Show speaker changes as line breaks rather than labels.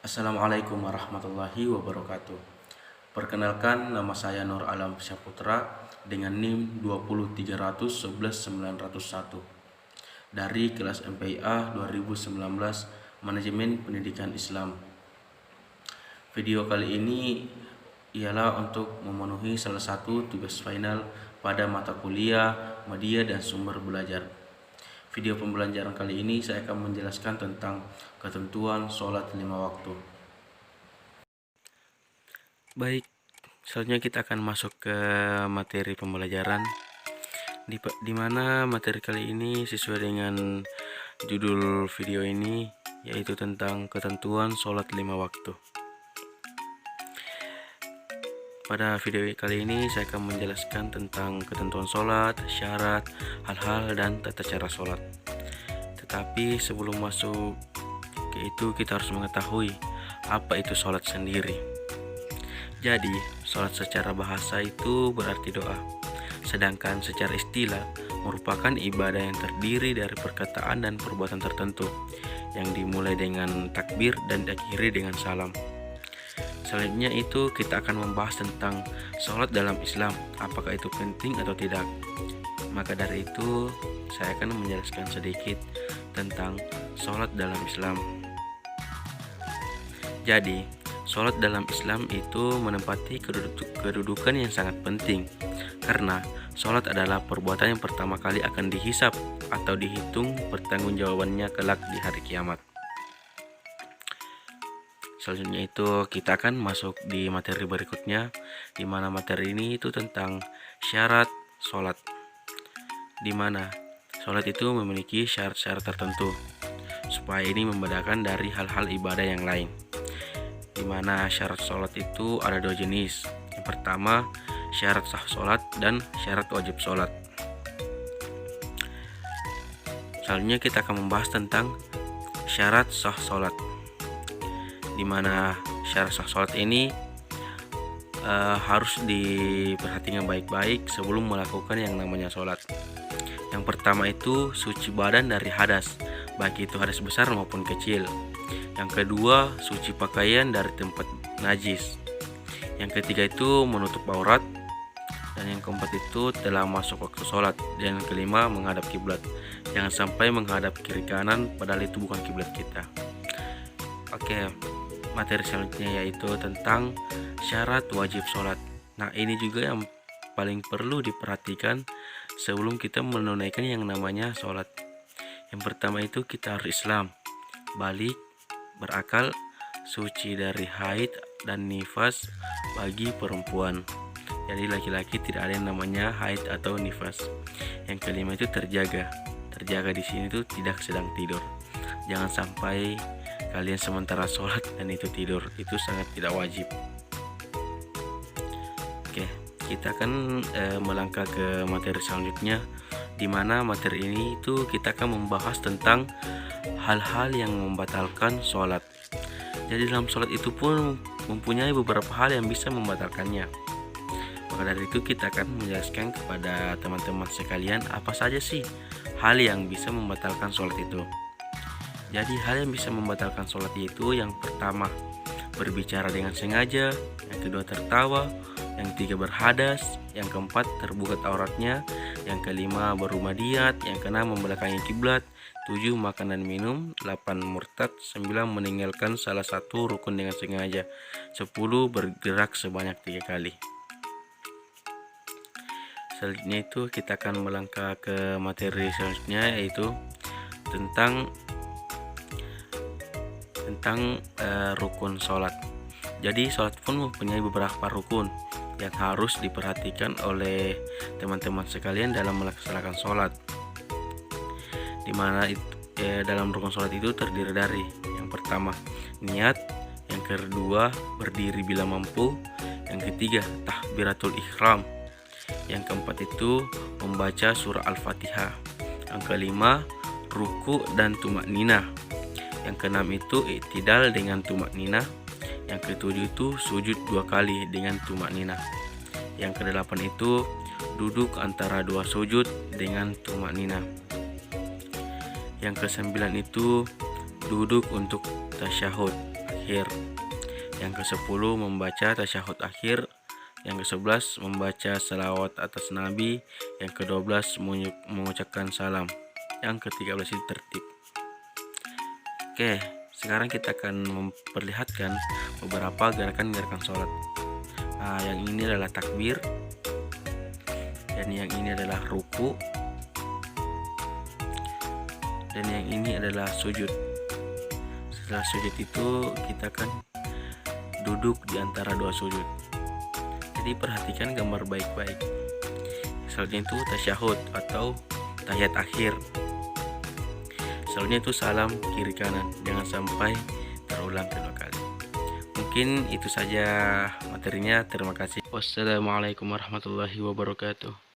Assalamualaikum warahmatullahi wabarakatuh. Perkenalkan, nama saya Nur Alam Syaputra dengan NIM 2031191 dari kelas MPIA 2019 Manajemen Pendidikan Islam. Video kali ini ialah untuk memenuhi salah satu tugas final pada mata kuliah media dan sumber belajar. Video pembelajaran kali ini saya akan menjelaskan tentang ketentuan sholat 5 waktu. Baik, selanjutnya kita akan masuk ke materi pembelajaran di mana materi kali ini sesuai dengan judul video ini, yaitu tentang ketentuan sholat 5 waktu. Pada video kali ini saya akan menjelaskan tentang ketentuan sholat, syarat, hal-hal, dan tata cara sholat. Tetapi sebelum masuk ke itu, kita harus mengetahui apa itu sholat sendiri. Jadi, sholat secara bahasa itu berarti doa, sedangkan secara istilah merupakan ibadah yang terdiri dari perkataan dan perbuatan tertentu, yang dimulai dengan takbir dan diakhiri dengan salam. Selanjutnya itu kita akan membahas tentang sholat dalam Islam, apakah itu penting atau tidak. Maka dari itu saya akan menjelaskan sedikit tentang sholat dalam Islam. Jadi, sholat dalam Islam itu menempati kedudukan yang sangat penting, karena sholat adalah perbuatan yang pertama kali akan dihisab atau dihitung pertanggungjawabannya kelak di hari kiamat. Selanjutnya itu kita akan masuk di materi berikutnya, di mana materi ini itu tentang syarat sholat, di mana sholat itu memiliki syarat-syarat tertentu supaya ini membedakan dari hal-hal ibadah yang lain. Di mana syarat sholat itu ada dua jenis. Yang pertama, syarat sah sholat dan syarat wajib sholat. Selanjutnya kita akan membahas tentang syarat sah sholat, di mana syarat sah sholat ini harus diperhatikan baik-baik sebelum melakukan yang namanya sholat. Yang pertama itu suci badan dari hadas, baik itu hadas besar maupun kecil. Yang kedua, suci pakaian dari tempat najis. Yang ketiga itu menutup aurat. Dan yang keempat itu telah masuk waktu sholat. Dan yang kelima, menghadap kiblat. Jangan sampai menghadap kiri kanan padahal itu bukan kiblat kita. Oke, materi selanjutnya yaitu tentang syarat wajib sholat. Nah, ini juga yang paling perlu diperhatikan sebelum kita menunaikan yang namanya sholat. Yang pertama itu kita harus Islam, balik, berakal, suci dari haid dan nifas bagi perempuan. Jadi laki-laki tidak ada yang namanya haid atau nifas. Yang kelima itu terjaga. Terjaga di sini itu tidak sedang tidur. Jangan sampai kalian sementara sholat dan itu tidur, itu sangat tidak wajib. Oke, kita akan melangkah ke materi selanjutnya, di mana materi ini itu kita akan membahas tentang hal-hal yang membatalkan sholat. Jadi dalam sholat itu pun mempunyai beberapa hal yang bisa membatalkannya. Maka dari itu kita akan menjelaskan kepada teman-teman sekalian apa saja sih hal yang bisa membatalkan sholat itu. Jadi hal yang bisa membatalkan sholat itu yang pertama, berbicara dengan sengaja. Yang kedua, tertawa. Yang ketiga, berhadas. Yang keempat, terbuka auratnya. Yang kelima, berumadiat. Yang keenam, membelakangi kiblat. 7, makan dan minum. 8, murtad. 9, meninggalkan salah satu rukun dengan sengaja. 10, bergerak sebanyak 3 kali. Selanjutnya itu kita akan melangkah ke materi selanjutnya, yaitu tentang rukun sholat. Jadi sholat pun mempunyai beberapa rukun yang harus diperhatikan oleh teman-teman sekalian dalam melaksanakan sholat. Dimana dalam rukun sholat itu terdiri dari yang pertama, niat. Yang kedua, berdiri bila mampu. Yang ketiga, takbiratul ihram. Yang keempat itu membaca surah Al-Fatihah. Yang kelima, ruku dan tumakninah. Yang keenam itu i'tidal dengan tumakninah. Yang ketujuh itu sujud 2 kali dengan tumakninah. Yang kedelapan itu duduk antara 2 sujud dengan tumakninah. Yang kesembilan itu duduk untuk tasyahud. akhir. Yang ke-10 membaca tasyahud akhir. Yang ke-11 membaca salawat atas Nabi. Yang ke-12 mengucapkan salam. Yang ke-13 itu tertib. Oke, sekarang kita akan memperlihatkan beberapa gerakan-gerakan sholat. Yang ini adalah takbir, dan yang ini adalah ruku, dan yang ini adalah sujud. Setelah sujud itu kita akan duduk di antara dua sujud. Jadi perhatikan gambar baik-baik. Selanjutnya itu tasyahud atau tahiyat akhir. Selanjutnya itu salam kiri kanan, jangan sampai terulang kedua kali. Mungkin itu saja materinya. Terima kasih. Wassalamualaikum warahmatullahi wabarakatuh.